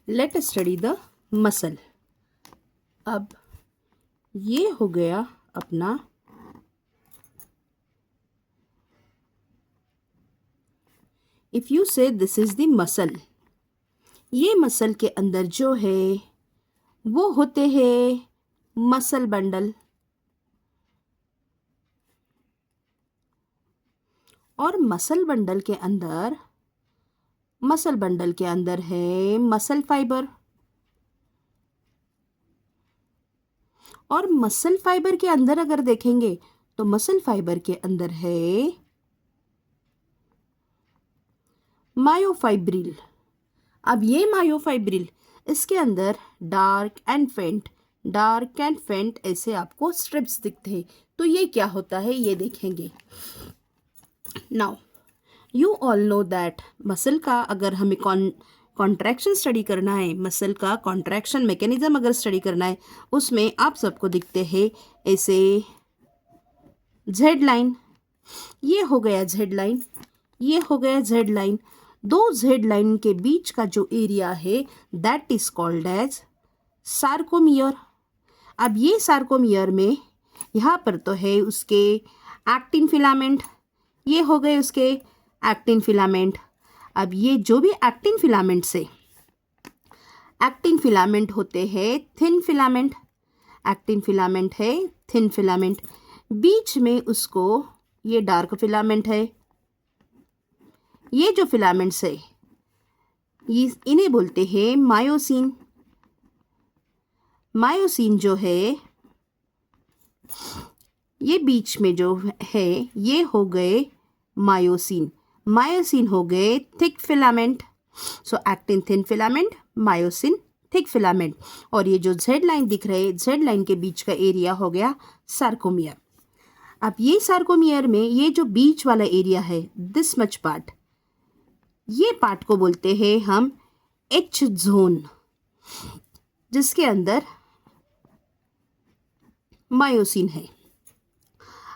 Let us study the muscle. अब ये हो गया अपना इफ यू से दिस इज द मसल, ये मसल के अंदर जो है वो होते हैं मसल बंडल, और मसल बंडल के अंदर है मसल फाइबर, और मसल फाइबर के अंदर अगर देखेंगे तो मसल फाइबर के अंदर है मायोफाइब्रिल। अब ये मायोफाइब्रिल, इसके अंदर डार्क एंड फेंट ऐसे आपको स्ट्रिप्स दिखते हैं। तो ये क्या होता है ये देखेंगे। Now you all know that muscle का अगर हमें कॉन्ट्रैक्शन स्टडी करना है, मसल का कॉन्ट्रैक्शन मैकेनिज्म अगर स्टडी करना है, उसमें आप सबको दिखते हैं ऐसे जेड लाइन। ये हो गया जेड लाइन, ये हो गया जेड लाइन। दो जेड लाइन के बीच का जो एरिया है that is called as sarcomere. अब ये सार्कोमियर में यहाँ पर तो है उसके एक्टिन फिलामेंट, ये हो गए उसके एक्टिन फिलामेंट। अब ये जो भी एक्टिन फिलामेंट होते हैं थिन फिलामेंट, एक्टिन फिलामेंट है थिन फिलामेंट, बीच में उसको ये डार्क फिलामेंट है। ये जो फिलामेंट्स है ये इन्हें बोलते हैं मायोसिन। मायोसिन जो है ये बीच में जो है ये हो गए मायोसिन। मायोसिन हो गए thick filament. So actin thin filament, myosin thick filament. और ये जो जेड लाइन दिख रहे हैं, जेड लाइन के बीच का एरिया हो गया सार्कोमियर। अब ये सार्कोमियर में ये जो बीच वाला एरिया है दिस मच पार्ट, ये पार्ट को बोलते हैं हम एच जोन, जिसके अंदर मायोसिन है।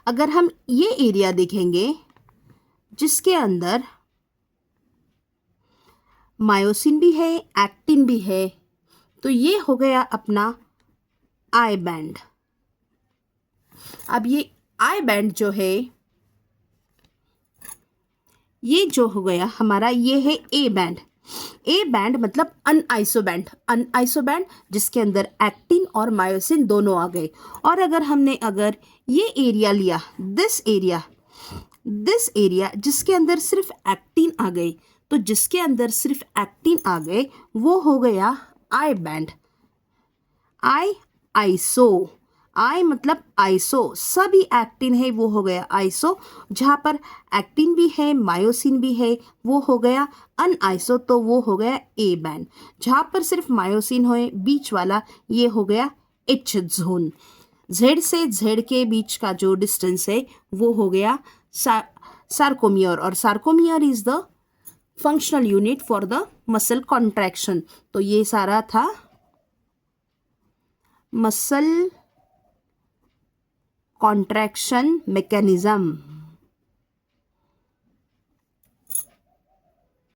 अगर हम ये एरिया देखेंगे जिसके अंदर मायोसिन भी है एक्टिन भी है, तो ये हो गया अपना आई बैंड। अब ये आई बैंड जो है ये जो हो गया हमारा ये है ए बैंड। ए बैंड मतलब अनआइसो बैंड जिसके अंदर एक्टिन और मायोसिन दोनों आ गए। और अगर ये एरिया लिया, दिस एरिया जिसके अंदर सिर्फ एक्टिन आ गई, तो जिसके अंदर सिर्फ एक्टिन आ गए वो हो गया आई बैंड। आइसो, आई मतलब आइसो, सभी एक्टिन है वो हो गया आइसो। जहाँ पर एक्टिन भी है मायोसिन भी है वो हो गया अनआइसो, तो वो हो गया ए बैंड। जहाँ पर सिर्फ मायोसिन होए बीच वाला ये हो गया एच जोन। जेड से जेड के बीच का जो डिस्टेंस है वो हो गया सार्कोमियर, और sarcomere is the functional unit for the muscle contraction. तो ये सारा था मसल कॉन्ट्रैक्शन मैकेनिज्म।